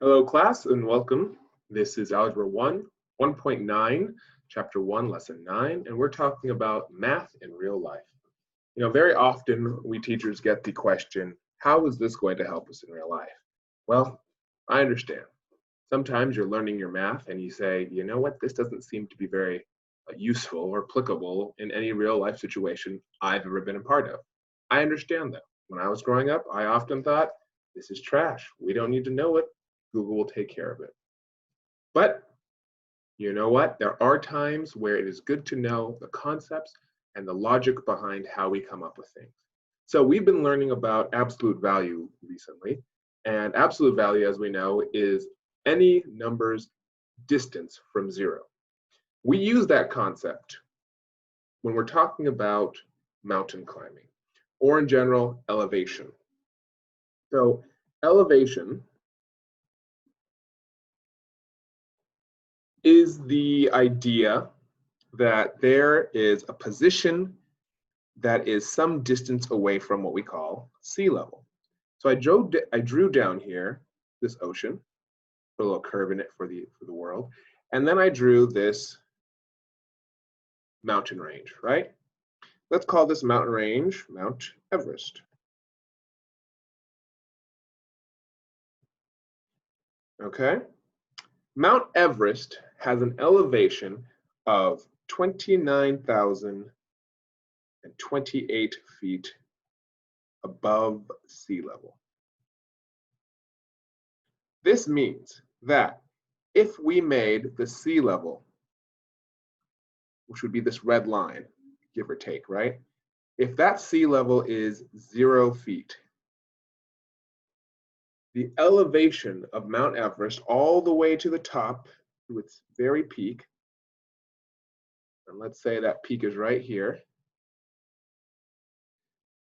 Hello class and welcome. This is Algebra 1, 1.9, Chapter 1, Lesson 9, and we're talking about math in real life. Very often we teachers get the question, how is this going to help us in real life? Well, I understand. Sometimes you're learning your math and you say, you know what, this doesn't seem to be very useful or applicable in any real life situation I've ever been a part of. I understand that. When I was growing up, I often thought, this is trash. We don't need to know it. Google will take care of it. But you know what? There are times where it is good to know the concepts and the logic behind how we come up with things. So we've been learning about absolute value recently, and absolute value, as we know, is any number's distance from zero. We use that concept when we're talking about mountain climbing, or in general, elevation. So elevation is the idea that there is a position that is some distance away from what we call sea level. So I drew down here this ocean, put a little curve in it for the world, and then I drew this mountain range, right? Let's call this mountain range Mount Everest. Okay? Mount Everest has an elevation of 29,028 feet above sea level. This means that if we made the sea level, which would be this red line, give or take, right? If that sea level is 0 feet, the elevation of Mount Everest all the way to the top, to its very peak, and let's say that peak is right here,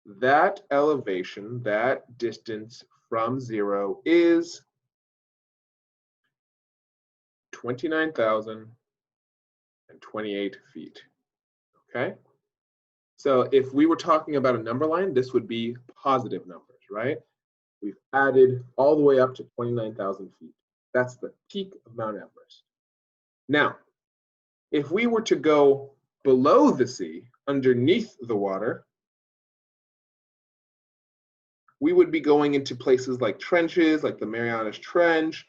that elevation, that distance from zero is 29,028 feet, okay? So if we were talking about a number line, this would be positive numbers, right? We've added all the way up to 29,000 feet. That's the peak of Mount Everest. Now, if we were to go below the sea, underneath the water, we would be going into places like trenches, like the Marianas Trench,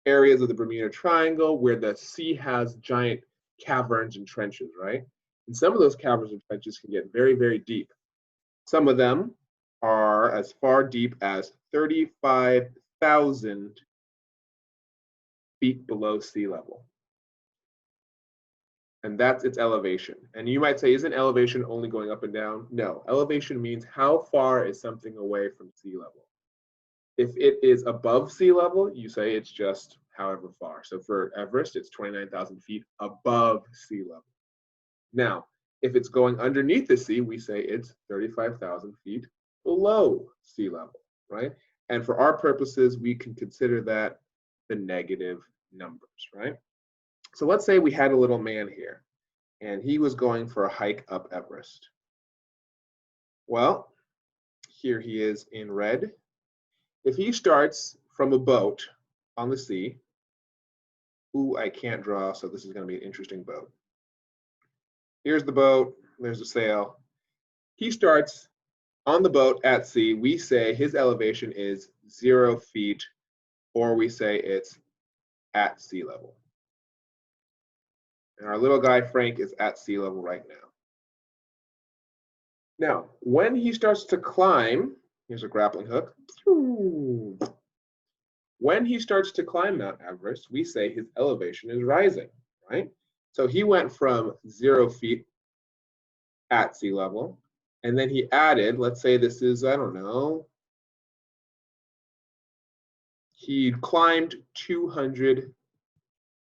areas of the Bermuda Triangle, where the sea has giant caverns and trenches, right? And some of those caverns and trenches can get very, very deep. Some of them are as far deep as 35,000 feet below sea level. And that's its elevation. And you might say, isn't elevation only going up and down? No, elevation means how far is something away from sea level. If it is above sea level, you say it's just however far. So for Everest, it's 29,000 feet above sea level. Now, if it's going underneath the sea, we say it's 35,000 feet below sea level, right? And for our purposes, we can consider that the negative numbers, right? So let's say we had a little man here, and he was going for a hike up Everest. Well, here he is in red. If he starts from a boat on the sea, ooh, I can't draw, so this is going to be an interesting boat. Here's the boat, there's the sail. He starts on the boat at sea. We say his elevation is 0 feet, or we say it's at sea level. And our little guy, Frank, is at sea level right now. Now, when he starts to climb, here's a grappling hook. When he starts to climb Mount Everest, we say his elevation is rising, right? So he went from 0 feet at sea level, and then he added, let's say this is, I don't know, he climbed 200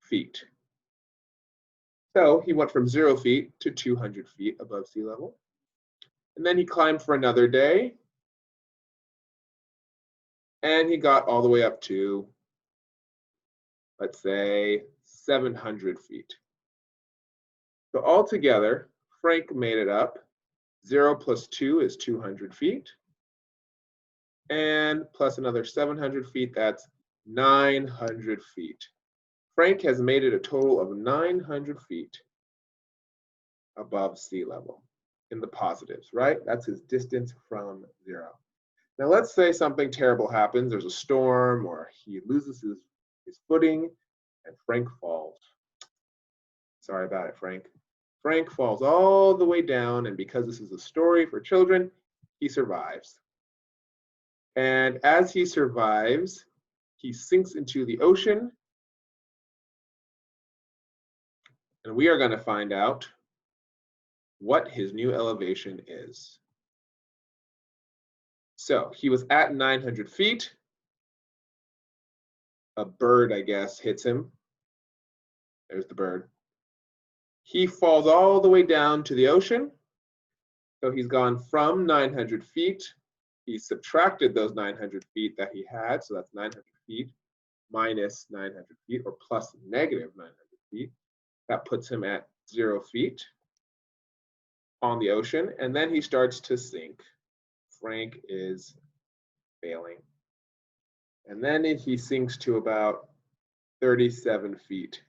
feet. So he went from 0 feet to 200 feet above sea level. And then he climbed for another day, and he got all the way up to, let's say, 700 feet. So altogether, Frank made it up. 0 plus 2 is 200 feet. and plus another 700 feet, that's 900 feet. Frank has made it a total of 900 feet above sea level in the positives, right? That's his distance from zero. Now let's say something terrible happens, there's a storm, or he loses his footing and Frank falls. Sorry about it, Frank. Frank falls all the way down, and because this is a story for children, he survives. And as he survives, he sinks into the ocean, and we are going to find out what his new elevation is. So he was at 900 feet. A bird, I guess, hits him. There's the bird. He falls all the way down to the ocean. So he's gone from 900 feet. He subtracted those 900 feet that he had. So that's 900 feet minus 900 feet, or plus negative 900 feet. That puts him at 0 feet on the ocean. And then he starts to sink. Frank is failing. And then he sinks to about 37 feet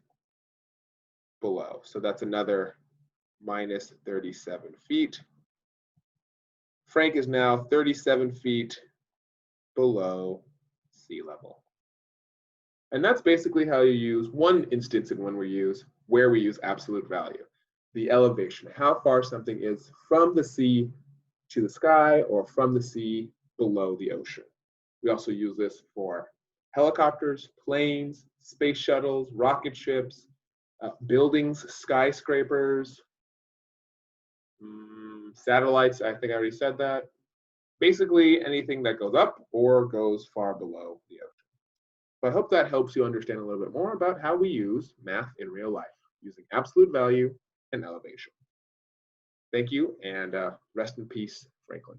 below. So that's another minus 37 feet. Frank is now 37 feet below sea level. And that's basically how you use one instance in when we use where we use absolute value, the elevation, how far something is from the sea to the sky or from the sea below the ocean. We also use this for helicopters, planes, space shuttles, rocket ships, buildings, skyscrapers, satellites. I think I already said that. Basically anything that goes up or goes far below the ocean. So I hope that helps you understand a little bit more about how we use math in real life using absolute value and elevation. Thank you, and rest in peace, Franklin.